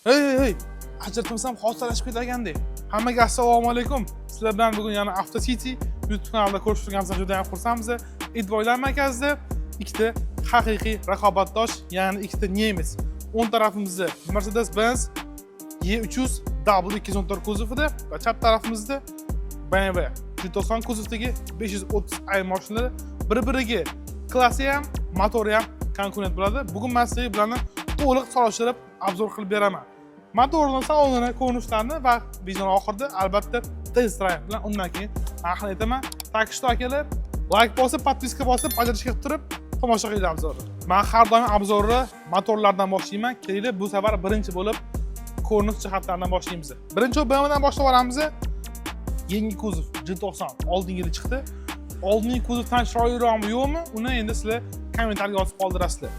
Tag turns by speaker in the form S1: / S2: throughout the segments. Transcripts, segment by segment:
S1: Hey, ajratmasam xotirlashib ketagandek. Hammaga assalomu alaykum. Sizlar bilan bugun yana After City YouTube kanalida ko'rishganimizdan juda ham xursandmiz. E'tiborlar markazida ikkita haqiqiy raqobatdosh, ya'ni ikkita nemis. O'ng tarafimizda Mercedes-Benz E300 W214 kuzovida va chap tarafimizda BMW G90 kuzovdagi 530i mashinalari bir-biriga klassi ham, motori ham konkurent bo'ladi. Bugun men sizlarga bularni to'liq solishtirib obzor qilib beraman. Motorni, salonini, ko'rinishlarini va videoning oxirida albatta test drive bilan undan keyin aniq aytaman. Tak что akalar, like bosib, podpiska bosib, ajratish qilib turib tomosha qiling obzorni. Men har doim obzorni motorlardan boshlayman. Keling, bu safar birinchi bo'lib ko'rinish jihatlaridan boshlaymiz. Birinchi BMWdan boshlab olamiz. Yangi kuzov G90 oldingi yili chiqdi. Oldingi kuzovdan chiroyliroqmi, yo'qmi? Uni endi sizlar kommentariyga yozib qoldirasizlar.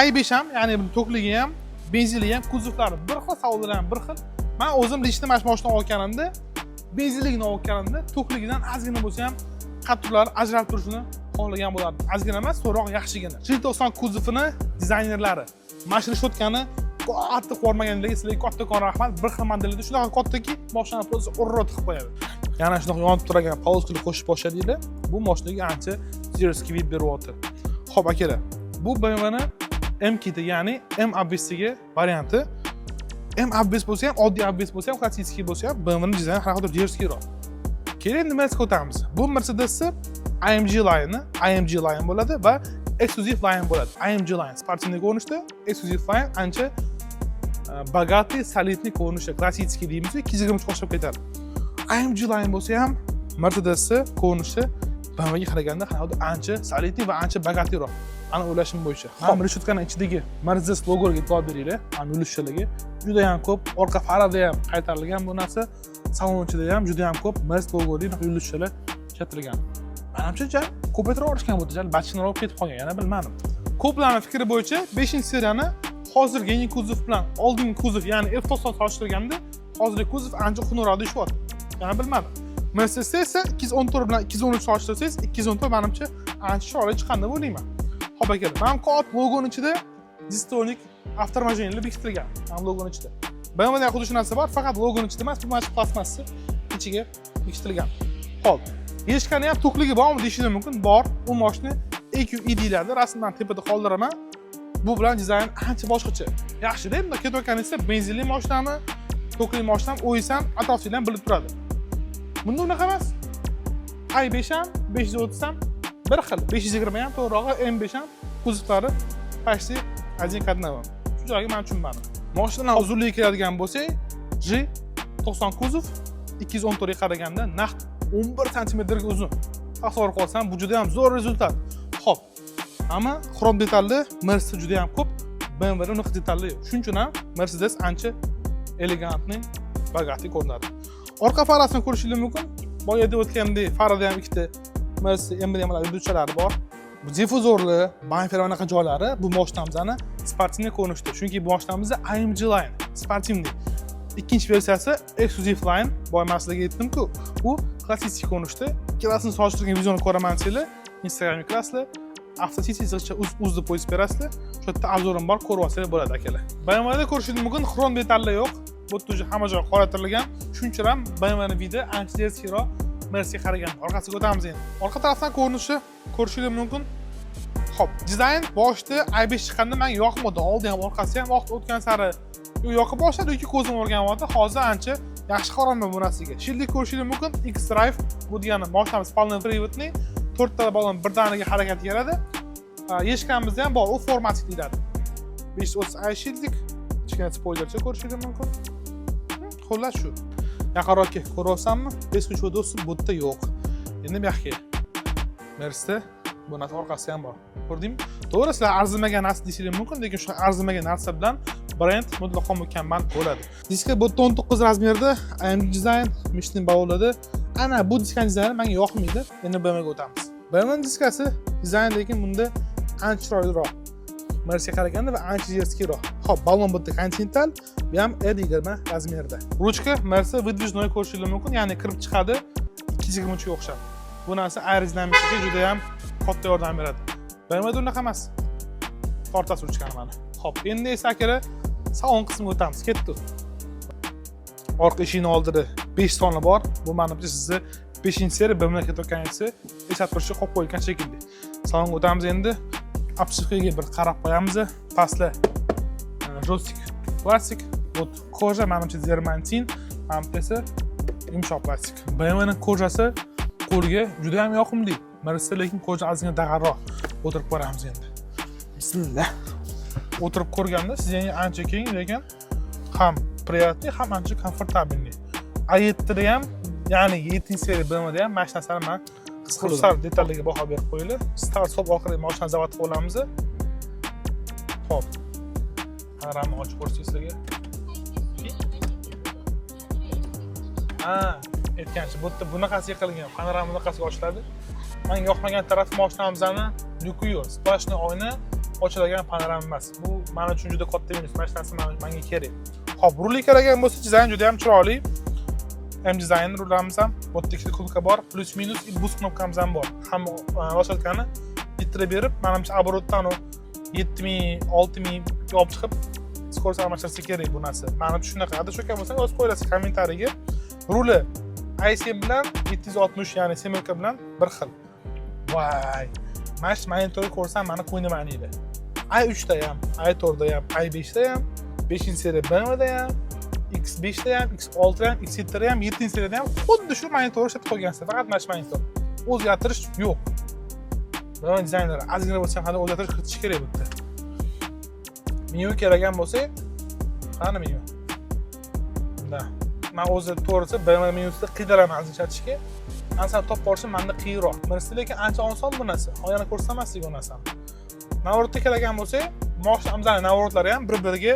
S1: i5 ham, ya'ni bu to'kligi ham, benzinli ham, kuzovlari bir xil, savollar ham bir xil. Men o'zim lishni mashina olganimda, benzinligini olganimda, to'kligidan ozgina bo'lsa ham qattiqlari ajralib turishini xohlagan bo'lardim. Ozgina emas, so'roq yaxshigina. G90 kuzovini dizaynerlari mashina shotkani katta ko'rmaganlarga sizlarga kattakon rahmat. Bir xil modelda shunaqa kattaki, mashinani просто urrot qilib qo'yadi. Yana shunaqa yonib turgan polskali qo'shib boshladinglar. Bu mashinaga ancha zerskiy vib beryapti. Xo'p akalar, bu BMWni M-kiti, ya'ni M obvesiga varianti. M obves bo'lsa ham, oddiy obves bo'lsa ham, klassik bo'lsa ham, BMWning dizayni har xil jerskiyroq. Keling, nimasiga o'tamiz. Bu Mercedes'ning AMG line bo'ladi va Exclusive line bo'ladi. AMG line sportivniy ko'rinishda, Exclusive line ancha bogатый, solidniy ko'rinishda, klassik deymiz, 220 qo'shib ketadi. AMG line bo'lsa ham Mercedes'ning ko'rinishi BMWga qaraganda ancha solidniy va ancha bogатыйroq. Ana o'ylashim bo'yicha. Mana rishotkaning ichidagi Mercedes logoga e'tibor beringlar. Mana yulishlariga juda ham ko'p, orqa farada ham qaytarilgan bu narsa, salon ichida ham juda ham ko'p Mercedes logoli yulishlalar ishlatilgan. Menimcha ko'paytirib olishgan bo'ldi, batchini olib ketib qolgan, yana bilmadim. Ko'plarning fikri bo'yicha 5-seriyani hozirgi yangi kuzov bilan oldingi kuzov, ya'ni F90 solishtirganda hozirgi kuzov ancha xunukroq deyishyapti. Yana bilmadim. Mercedes esa 214 bilan 213 solishtirsangiz, 214 menimcha ancha chiroyli chiqqanda bo'layman. Xo'p akalar, men kod logoning ichida Distonik avtomobillar bekitilgan. Mana logoning ichida. BMWda xuddi shu narsa bor, faqat logoning ichida emas, bu mashina plastmassasi ichiga bekitilgan. Xo'p, yechkani ham to'kligi bormi deyishingiz mumkin. Bor. U mashina EQE deyiladi. Rasmdan tepada qoldiraman. Bu bilan dizayn ancha boshqacha. Yaxshi-da, bunda ketayotganingizda benzinli mashinami, to'kli mashinami, o'yingiz ham atrofingizdan bilib turadi. Bunda unaqa emas. i5 ham, 530 ham bir xil, 520 ham to'g'rirog'i, M5 ham kuzovlari почти один к одному. Shu joyga men tushunmadim. Mashinaning uzunligiga keladigan bo'lsak, G90 kuzov 214 ga qaraganda naq 11 sm ga uzun. Tasavvur qilsam, bu juda ham zo'r rezultat. Xo'p. Ammo xrom detalli Mercedes juda ham ko'p, BMW da unaqa detalli yo'q. Shuning uchun ham Mercedes ancha elegantniy, bogатый ko'rinadi. Orqa farasini ko'rishingiz mumkin. Boyada o'tgandek farada ham ikkita Mercedes emblemlar yulduzchalari bor. Bu difuzorli, bamper anaqa joylari bu mashinamizni sportivniy ko'rinishda. Chunki bu mashinamizda AMG line sportivniy. Ikkinchi versiyasi Exclusive line, boy masalaga aytdim-ku, u klassik ko'rinishda. Ikkalasini solishtirgan videoni ko'raman sizlar, Instagramga kirasizlar. After City yozishcha uzib qo'yib berasizlar. Shu yerda obzorim bor, ko'rib olsangiz bo'ladi akalar. BMWda ko'rishingiz mumkin, xrom detallar yo'q. Bu yerda hamma joy qoraytirilgan. Shuning uchun ham BMWning video ancha jerskiyroq Mercedesga qaragan. Orqasiga o'tamiz endi. Orqa tarafdan ko'rinishi ko'rishingiz mumkin. Xo'p, dizayn boshida i5 chiqqanda menga yoqmadi. Oldi ham, orqasi ham vaqt o'tgan sari yoqib boshladi, yoki ko'zim o'rganyapti. Hozir ancha yaxshi qaraman bu narsaga. Shillik ko'rishingiz mumkin. X-Drive bu degani mashinamiz полный приводный, 4 ta balon birdaniga harakat beradi. Yechkanimizda ham bor, u formatik deyiladi. 530i shillik, kichkina spoilercha ko'rishingiz mumkin. Xullas shu. Yaqinroqqa ko'ryapsanmi? Eski do'sti bu yerda yo'q. Endi bu yoqqa. Mercedes bu narsa orqasi ham bor. Ko'rdingmi? To'g'ri, sizlar arzimagan narsa deyishingiz mumkin, lekin shu arzimagan narsa bilan brend mutlaqo mukammal bo'ladi. Diska bu 19 razmerda, AMG dizayn, Michelin bavlada. Ana bu diskaning dizayni menga yoqmaydi. Endi BMWga o'tamiz. BMWning diskasi dizayn lekin bunda ancha chiroyliroq. Mercedesga qaraganda va ancha jerskiyroq. Xo'p, balon bitta Continental, bu ham R20 razmerda. Ruchka Mercedes выдвижной ko'rishingiz mumkin, ya'ni kirib chiqadi 220 ga o'xshab. Bu narsa aerodinamikaga juda ham katta yordam beradi. BMWda unaqa emas. Tortasi ruchkani mana. Xo'p, endi esa akalar salon qismiga o'tamiz. Ketdi. Orqa eshikning oldida 5 soni bor. Bu menimcha sizni 5-seriya BMW ketayotganingizni eslatib turishga qo'yib qo'ygan shekilli. Salonga o'tamiz endi. Obshivkaga bir qarab qo'yamiz. Pastlar jostik plastik, вот koja menimcha zermantin, menimcha esa yumshoq plastik. BMW ning kojasi qo'lga juda ham yoqimli. Mercedes lekin koja ozgina dag'arroq. O'tirib ko'ramiz endi. Bismillah. O'tirib ko'rganda sizga ancha keng, lekin ham приятный, ham ancha komfortabilniy. A7 da ham, ya'ni 7-seriya BMW da ham mashinasini men xursand detallarga baho berib qo'yili. Start stop orqali mashinani zavodga olamiz. Xo'p. Panorama ochib ko'rsak sizlarga. Aytgancha, bu yerda bunaqasi qilgan, panorama bunaqasi ochiladi. Menga yoqmagan taraf mashinamizni lyuki yo'q. Splashni oyna ochiladigan panorama emas. Bu men uchun juda katta minus. Mashinasi menga kerak. Xo'p, rulga qaragan bo'lsa, dizayn juda ham chiroyli. Ham dizayn rullarimiz ham bu yerda ikkita knopka bor, plus minus boost knopkamiz ham bor. Ham ro'shatkani bitirib berib, menimcha оборотdan 7000, 6000 olib chiqib skorost almashtirsa kerak bu narsa. Menimcha shunaqa. Agar shu bo'lsa, yozib qo'yasiz kommentariyaga. Ruli i7 bilan 760, ya'ni semirka bilan bir xil. Voy. Mash monitorni ko'rsam meni qo'ynim aniydi. i3 da ham, i4 da ham, i5 da ham, 5-seriya BMW da ham, X5 da ham, X6 da ham, X7 da ham, 7-seriyada ham xuddi shu monitorni ishlatib qo'ygansiz. Faqat mash monitor. O'zgartirish yo'q. BMW dizayneri ozgina bo'lsa ham hali o'zgartirish kiritish kerak bu yerda. Menyu kerakgan bo'lsa, qani menyu? Bunda. Men o'zi to'g'risi BMW menyusida qiydiraman hozir ishlatishga. Ansam top borishim menda qiyinroq. Mercedes lekin ancha oson bu narsa. Oyana ko'rsatmaslik u narsani. Navrotda kerakgan bo'lsa, mashinamizning navrotlari ham bir-biriga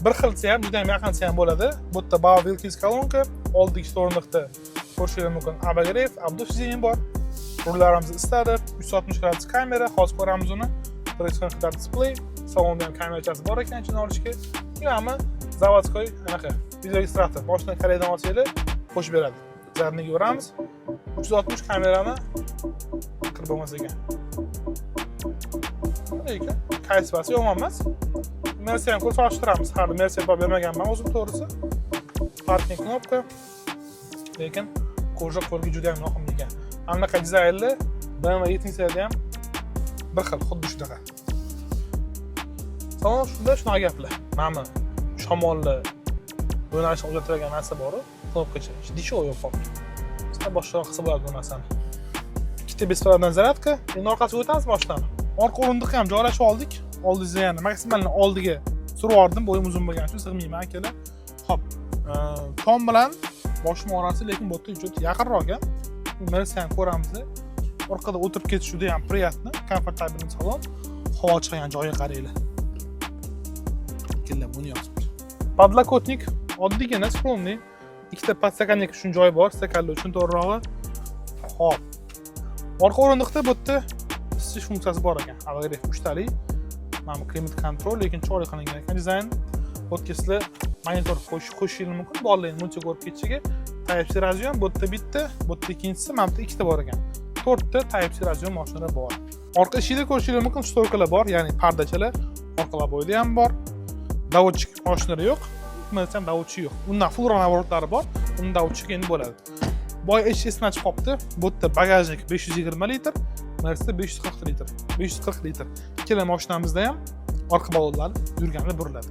S1: bir xilsa ham, juda ham yaqinsa ham bo'ladi. Bu yerda Bauer kolonka, oldingi o'rindiqda ko'rishingiz mumkin abagrev, abdusizin bor. Rullarimiz istalib, 360 gradus kamera, hozir ko'ramiz uni. 360 display, salonda ham kamerachasi bor ekan, ichini olishga. Hamma zavodskoy anaqa video registrator. Boshdan qaraydan olsangiz qo'shib beradi. Zarniga uramiz. 360 kamerani qilib bo'lmas ekan. Lekin kayfiyati yomon emas. Mercedes ham ko'rsatishtiramiz. Hali Mercedes olib bermaganman o'zim to'g'risi. Parking knopka. Lekin koja qo'lga juda ham yoqimli ekan. Anaqa dizaynli BMW 7-seriyada ham bir xil, xuddi shunaqa. Salon shunaqa gaplar. Mana shamolli yo'nalishni o'zgartiradigan narsa bor-ku, knopkacha. Disho yo'q faqat. Sizlar boshqaroq qilsa bo'ladi bu narsani. Ikkita besparadan zaryadka, endi orqasiga o'tamiz boshdan. Orqa o'rindiqqa ham joylashib oldik. Oldingizda yana maksimalni oldiga surib oldim, bo'yim uzun bo'lgani uchun sig'mayman akalar. Xo'p, tom bilan boshim orasi lekin bu yerda juda yaqinroq ekan. Mercedes ham ko'ramiz. Orqada o'tirib ketish juda ham приятно, komfortabilniy salon. Havo chiqgan joyiga qaranglar. Kellar buni yozib. Podlokotnik oddiygina skromniy. Ikkita podstakanlik uchun joy bor, stakanlar uchun to'g'rirog'i. Xo'p. Orqa o'rindiqda bu yerda isitish funksiyasi bor ekan. Avvalgi 3 talik. Mana bu klimat kontrol, lekin chiroyli qilingan ekan dizayn. Podkastlar monitor qo'shishingiz mumkin. Bolalarning multi ko'rib ketishiga Type-C radio ham bu yerda bitta, bu yerda ikkinchisi, mana bu ikkita bor ekan. 4 ta Type-C radio mashinalar bor. Orqa eshikda ko'rishingiz mumkin, shtorkalar bor, ya'ni pardachalar. Orqalar bo'yida ham bor. Davodchik mashinalar yo'q. Mercedes ham davodchi yo'q. Undan full navorotlari bor. Unda davodchik endi bo'ladi. Boy esini ochib qopti. Bu yerda bagajnik 520 litr, Mercedes 540 litr. 540 litr. Ikkala mashinamizda ham orqa balonlar yurganda buriladi.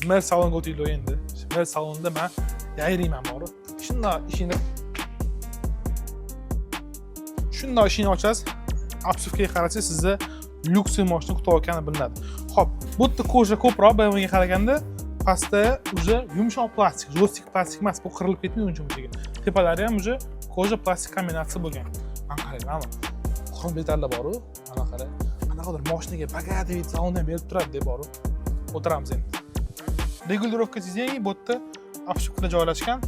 S1: Mercedes salonga o'taylik endi. Mercedes salonida men yayrayman bor. Shunday ishini ochasiz. Obsuvkaga qarasangiz sizni lyuks mashina kutayotgani bilinadi. Xo'p, bu yerda koja ko'proq BMWga qaraganda pastda уже yumshoq plastik, jostik plastik emas, bu qirilib ketmaydi uncha bunchaga. Tepalari ham уже koja plastik kombinatsiya bo'lgan. Mana qarang, mana xrom detallar bor-ku, mana qarang. Qanaqadir mashinaga bagajli salondan berib turadi deb bor-ku. O'tiramiz endi. Regulirovka tizimi bu yerda obshivkada joylashgan.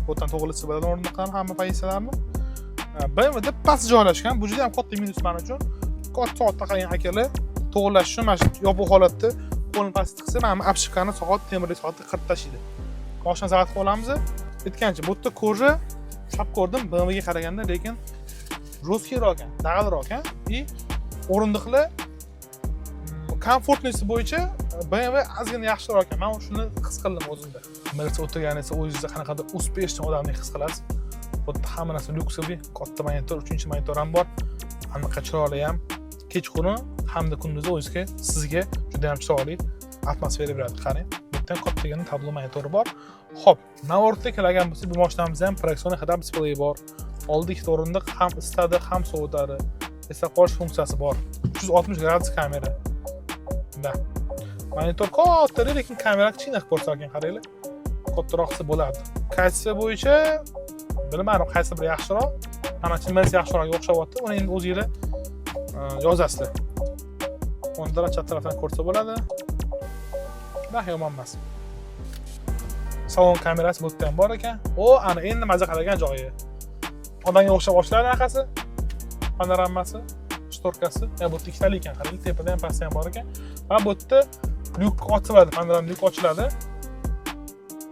S1: Bu yerdan to'g'rilsa bo'ladi o'rindiqlarni hamma pozitsiyalarni. BMWda past joylashgan. Bu juda ham katta minus men uchun. Katta soat taqalgan akalar to'g'rilash uchun mana shu yopiq holatda qo'lni pastga qilsa, mana obshivkani soat temirli soatda qirib tashlaydi. Mashina zavodga olamiz. Aytgancha, bu yerda koja chop ko'rdim BMWga qaraganda, lekin jo'stkroq ekan, dag'alroq ekan. И o'rindiqlar komfortnisi bo'yicha BMW ozgina yaxshiroq ekan. Men shuni his qildim o'zimda. Mercedes o'tirgan esa o'zingizda qanaqadir uspешный odamni his qilasiz. Bu yerda hamma narsa lyuksoviy, katta monitor, 3-monitor ham bor. Anaqa chiroyli ham. Kechqurun hamda kunduzi o'zingizga sizga juda ham chiroyli atmosfera beradi. Qarang, bu yerdan kattagina tablo monitori bor. Xo'p, Navortda kelgan bo'lsa, bu mashinamizda ham proyeksion HD displey bor. Oldi ikkita o'rindiq ham isitadi, ham sovutadi. Eslab qolish funksiyasi bor. 360 gradus kamera. Da. Monitor katta, lekin kamera kichkina qilib ko'rsatgan, qaranglar. Kattaroq qilsa bo'ladi. Kaysi bo'yicha bilmadim, qaysi biri yaxshiroq. Mana chimmas yaxshiroq o'xshabyapti. Uni endi o'zingizlar yozasizlar. O'ndalar chat tarafdan ko'rsa bo'ladi. Nah, yomon emas. Salon kamerasi bu yerda ham bor ekan. O, ana endi maza qilgan joyi. Odamga o'xshab boshladi anaqasi. Panoramasi, shtorkasi. Bu yerda ikkitali ekan, qarang, tepada ham pastda ham bor ekan. Va bu yerda lyuk ochiladi, panoram lyuk ochiladi.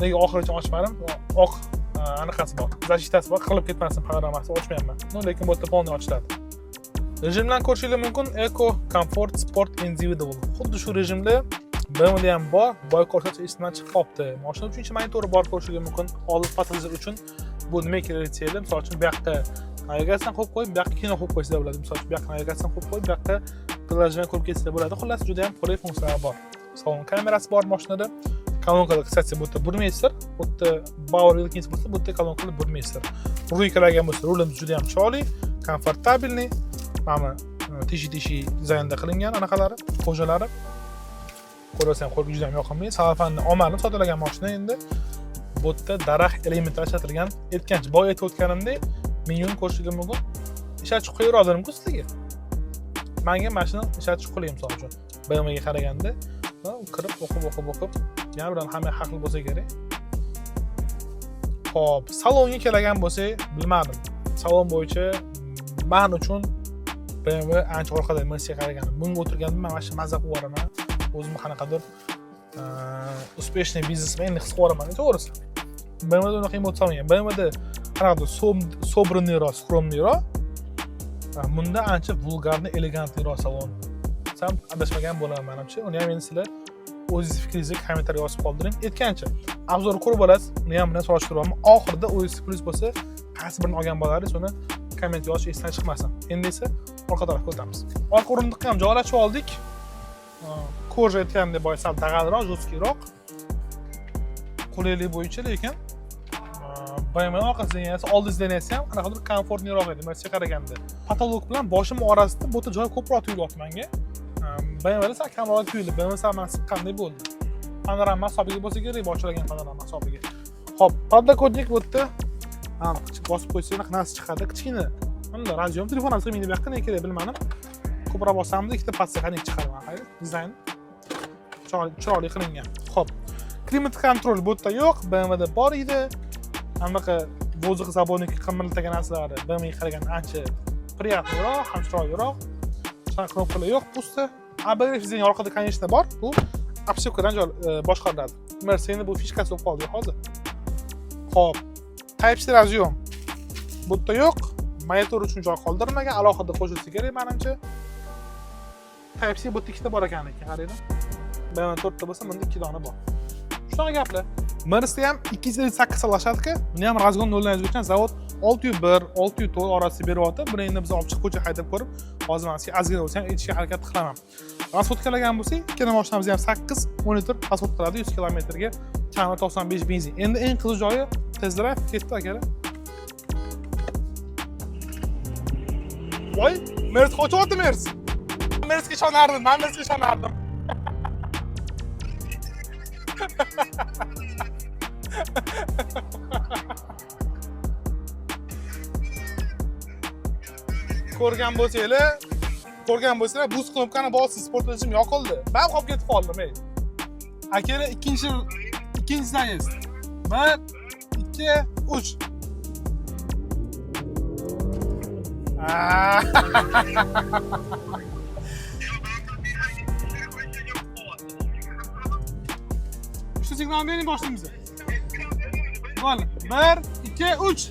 S1: Nega oxirigacha ochmadim? Oq anaqasi bor. Zashitasi bor, qilib ketmasin panoramasi ochmayapman. Lekin bu yerda polni ochiladi. Rejimdan ko'rishingiz mumkin: Eco, Comfort, Sport, Individual. Xuddi shu rejimda BMW ham bor, boy ko'rsatish ismdan chiqib qolibdi. Mashina 3-monitori bor ko'rishingiz mumkin. Old pasajer uchun bu nima kerak desanglar, misol uchun bu yoqqa navigatsiyani qo'yib qo'yib, bu yoqqa kino qo'yib qo'ysa bo'ladi. Misol uchun bu yoqqa navigatsiyani qo'yib qo'yib, bu yoqqa prilojiya qo'yib ketsa bo'ladi. Xullas, juda ham qulay funksiyalar bor. Salon kamerasi bor mashinada. Kolonkalar, kстати, bu yerda burmeyster, bu yerda Bauer Wilkins bo'lsa, bu yerda kolonkalar burmeyster. Rulkalarga bo'lsa, rulimiz juda ham chiroyli, komfortabilniy. Mana tishi dizaynda qilingan anaqalari, qo'jalari. Ko'rasam, qo'lga juda ham yoqimli. Salafanni omalni sotilgan mashina endi. Bu yerda daraxt elementlari ishlatilgan. Aytgancha, boya aytib o'tganimdek, menyuni ko'rishingiz mumkin. Ishlatib qo'yaveradim-ku sizga. Menga mashina ishlatib qo'ying, misol uchun. BMW ga qaraganda, kirib o'qib, yana bilan hamma haqli bo'lsa kerak. Xo'p, salonga kelgan bo'lsak, bilmadim. Salon bo'yicha men uchun BMW ancha orqada Mercedes qaragandim. Bunga o'tirgandim, men mana shu mazza qilib yuboraman. O'zimni qanaqadir успешный biznesmen his qilib yuboraman, to'g'risi. BMWda unaqa bo'lsa olmayman. BMWda qanaqadir sobraniyroq, skromniyroq. Bunda ancha vulgarni, elegantniyroq salon. Sam adashmagan bo'laman menimcha. Uni ham endi sizlar o'zingiz fikringizni kommentariyga yozib qoldiring. Aytgancha, obzor ko'rib olasiz. Uni ham bilan solishtiribman. Oxirida o'zingiz plyus bo'lsa, qaysi birini olgan bo'laringiz, uni komment yozish esdan chiqmasin. Endi esa orqa tarafga o'tamiz. Orqa o'rindiqqa ham joylashib oldik. Koja aytgandek boya sal dag'alroq, jo'skiroq. Qulaylik bo'yicha, lekin BMW orqasidan esa oldingizdan esa ham qanaqadir komfortliroq edi. Mercedes qaraganda. Patolog bilan boshim orasida bu joy ko'proq tuyulyapti menga. BMW sal kamroq tuyuldi. BMW sal mana siqqandek bo'ldi. Panorama hisobiga bo'lsa kerak, boshlangan panorama hisobiga. Xo'p, podlokotnik bu yerda bosib qo'ysangiz narsa chiqadi, kichkina. Bunda radio telefon asqimini bu yoqqa ne kerak bilmadim. Ko'proq bosamda ikkita podstaxanik chiqaraman, qarang. Dizayn chiroyli qilingan. Xo'p. Klimat kontrol bu yerda yo'q, BMWda bor edi. Anaqa voziq zaboniki qimirlagan narsalari BMWga qaraganda ancha приятныйroq, ham chiroyliroq. Knopkalar yo'q, pusta. ABS dizayni orqada, конечно, bor. Bu obsepkadan boshqariladi. Mercedes bu fishkasi bo'lib qoldi hozir. Xo'p. Type-C razyon bu yerda yo'q. Monitor uchun joy qoldirmagan, alohida qo'shilsa kerak menimcha. Type-C bu yerda ikkita bor ekan, qaranglar. BMW 4 ta bo'lsa, bunda 2 dona bor. Shunaqa gaplar. Mercedes ham 258 salashadki, buni ham razgon 0 yozgan zavod 601, 604 orasida beryapti. Buni endi biz olib chiqib ko'cha haydab ko'rib, hozir men sizga ozgina bo'lsa ham aytishga harakat qilaman. Transportkalarga bo'lsak, ikkala mashinamiz ham 8 monitor transport qiladi 100 kilometrga, kami 95 benzin. Endi eng qiziq joyi test drive ketdi akalar. Voy, Mercedes qo'chyapti Mercedes. Mercedesga ishonardim, men Mercedesga ishonardim. Ko'rgan bo'lsanglar, buz knopkani bosib, sport rejim yoqildi. Men qolib ketib qoldim, ey. Akalar, ikkinchi zayiz. 1 2 3. Şu signal benim başlığımıza. Böyle. 1 2 3.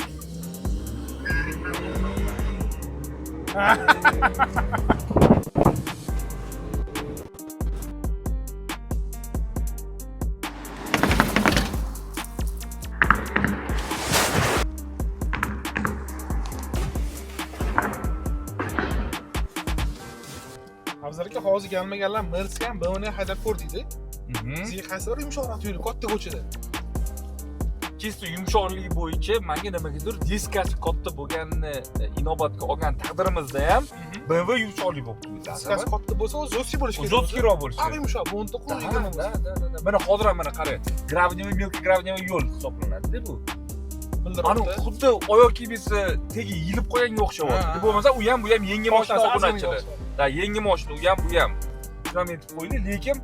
S1: hozir kelmaganlar Mercedes ham BMWni haydab ko'rdingda. Sizga qaysi biri yumshoqroq tuyuldi katta ko'chada?
S2: Chista yumshoqligi bo'yicha menga nimagadir diskasi katta bo'lganini inobatga olgan taqdirimizda ham BMW yumshoqlik bo'lib tuyuldi.
S1: Diskasi katta bo'lsa, o'zi zo'ski bo'lishi kerak.
S2: Zo'skiroq bo'lishi kerak.
S1: Abi yumshoq, bu 19 20.
S2: Mana hozir ham mana qarang. Gravniy milk gravniy yo'l hisoblanadi bu. Ana xuddi oyoq kiyimisi tegi yilib qo'yanga o'xshayapti. Bo'lmasa u ham yangi mashina obunachilar. Da, yangi mashina, u ham bu ham. Shuni aytib qo'ydi, lekin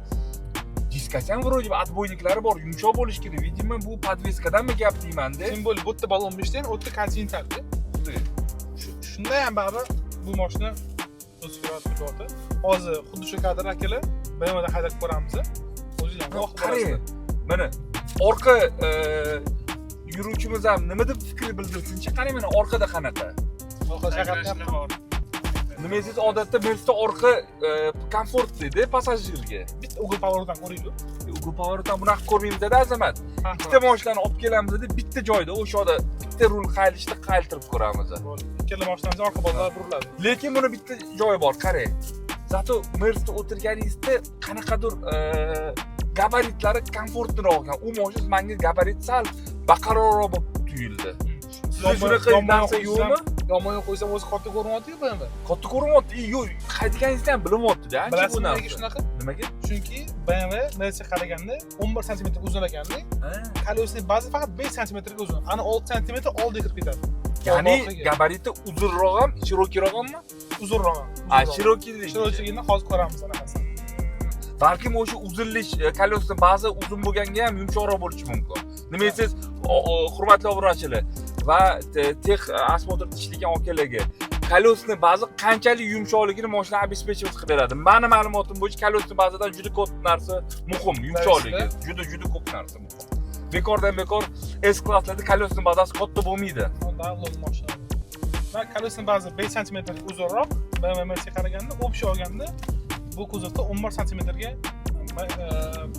S2: diskasi ham vроде отбойниклari bor, yumshoq bo'lishi kerak. Видимо, bu podveskadanmi gap deyman-da.
S1: Simbol bu yerda balon 5 dan, u yerda kontinentalda. Shunda ham baribir bu mashina o'zgarib turibdi. Hozir xuddi shu kadr akalar BMWda haydab ko'ramiz. O'zingiz ham
S2: qarang. Mana orqa yuruvchimiz ham nima deb fikr bildirsinchi, qarang mana orqada qanaqa.
S1: Orqa shaqatlar bor.
S2: Nima deysiz, odatda Mercedes orqa komfort deydi passajirga.
S1: Bitta Google Power'dan ko'raylik.
S2: Google Power'dan bunaqa ko'rmaymiz-da azamat. Ikkita mashinani olib kelamiz dedi, bitta joyda o'sha yerda bitta rul qaylishda qayltirib ko'ramiz.
S1: Ikkala mashinamiz orqa bolalar buriladi.
S2: Lekin buni bitta joyi bor, qarang. Zato Mercedesda o'tirganingizda qanaqadir gabaritlari komfortliroq ekan. U mashina menga gabarit sal baqaroroq bo'lib tuyuldi. Shunaqa narsa yo'qmi?
S1: Yomon qo'ysam o'zi katta ko'rinyapti-ku BMW.
S2: Katta ko'rinyapti. Yo'q, qaytganingizda ham bilinyapti-da.
S1: Bilasizmi nega shunaqa?
S2: Nimaga?
S1: Chunki BMW Mercedes qaraganda 11 sm uzun ekanda, kolesning bazi faqat 5 sm ga uzun. Ana 6 sm oldiga kirib ketadi.
S2: Ya'ni gabariti uzunroq ham, shirokiyroqmi?
S1: Uzunroq. Shirokiyligini hozir ko'ramiz anaqasini.
S2: Balkim o'sha uzunlik kolesning ba'zi uzun bo'lganga ham yumshoqroq bo'lishi mumkin. Nima deysiz, hurmatli obunachilar va tex osmotr ishlagan akalarga, kolesning ba'zi qanchalik yumshoqligini mashina обеспечивать qilib beradi. Meni ma'lumotim bo'yicha kolesning ba'zidan juda ko'p narsa muhim, yumshoqligi, juda ko'p narsa muhim. Bekordan bekor S klasslarda kolesning bazasi katta bo'lmaydi.
S1: Undan ulug' mashina. Va kolesning bazi 5 sm ga uzunroq, BMW Mercedes qaraganda, общий olganda bu kuzovda 11 sm ga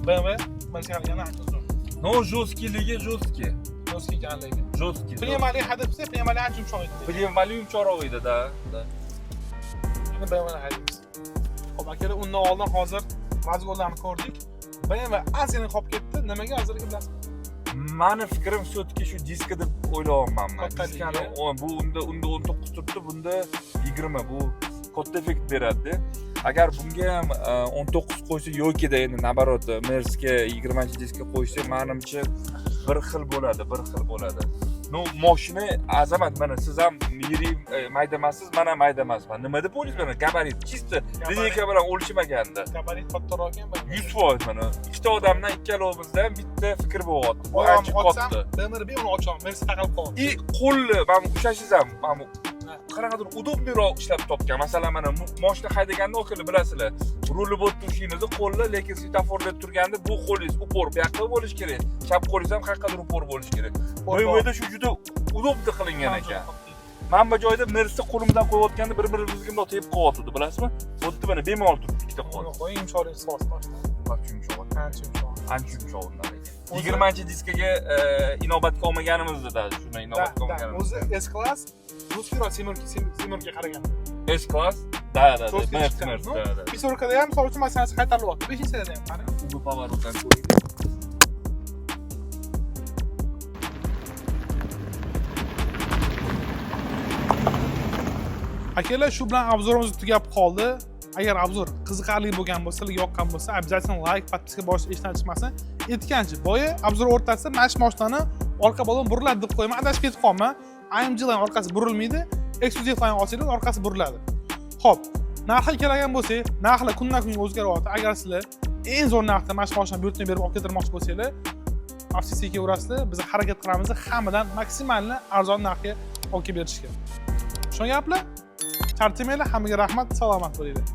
S1: BMW Mercedes qaraganda ancha uzun.
S2: No, жёсткилigi жёсткий.
S1: Жёсткий ekanligi.
S2: Жёсткий.
S1: Pnevmatik haydasa, pnevmatik ancha yumshoq edi.
S2: Pnevmatik yumshoqroq edi, da.
S1: Shuni BMWni haydaymiz. Xo'p, akalar, undan oldin hozir mazgullarni ko'rdik. BMW azgina qolib ketdi. Nimaga hozirgi bilasiz?
S2: Meni fikrim все-таки shu diska deb o'ylayapman men. Diskani bu unda 19 turibdi, bunda 20. Bu katta effekt beradi. Agar bunga ham 19 qo'ysa yo'kida endi nabarot Mercedesga 20-diska qo'ysa, menimcha bir xil bo'ladi. No, mashina azamat, mana siz ham yirik maydamasiz, men ham maydamasan. Nima deb o'ylaysiz mana gabarit chista lineyka bilan o'lchmaganda.
S1: Gabarit kattaroq ekan mana.
S2: 100% mana. Ikkita odamdan ikkalovimizdan bitta fikr bo'lyapti. Bu ancha katta.
S1: BMW uni ocham, Mercedes taqalib qoldi.
S2: Qo'lli, mana ushlash ham, mana qanaqadir udobniroq ishlab topgan. Masalan, mana mashina haydaganda o'kili bilasizlar. Rulni bo'lib turishingizni qo'lli, lekin svetoforda turganda bu qo'lingiz upor bu yoqqa bo'lishi kerak. Chap qo'lingiz ham qayerqadir upor bo'lishi kerak. Bu yerda shu juda udobni qilingan ekan. Men bu joyda Mercedes qo'limdan qo'yayotganda bir-birimizga bunday tepib qo'yatdi, bilasizmi? Xuddi mana bemalol turibdi ikkita qo'l.
S1: Qo'ying yumshoqlik so'z boshdan.
S2: Ancha yumshoq undan ekan. 20-diskaga inobatga olmaganimizda shuni inobatga olmaganimiz.
S1: O'zi S class Ruskiroq semurga qaraganda.
S2: S class? Da. Mercedes.
S1: Pisorkada ham so'rchi masalasi qaytarilyapti. 5-da ham qani?
S2: Bu Power'dan ko'raylik.
S1: Akalar, shu bilan obzorimiz tugab qoldi. Agar obzor qiziqarli bo'lgan bo'lsa, yoqqan bo'lsa, обязательно like, подписка bosishni esdan chiqmasin. Aytgancha, boya obzor o'rtasida mana shu mashinani orqa balon buriladi deb qo'yman, adashib ketib qolma. AMG ning orqasi burilmaydi, Exclusive line olsangiz orqasi buriladi. Xo'p, narxi kelgan bo'lsa, narxlar kundan kunga o'zgaryapti. Agar sizlar eng zo'r narxda mana shu mashinani buyurtma berib olib ketirmoqchi bo'lsanglar, afsisiga urasizlar, biz harakat qilamiz hammadan maksimalni arzon narxga olib kelib berishga. Shunga gaplar. Charchamaylar, hammaga rahmat, salomat bo'linglar.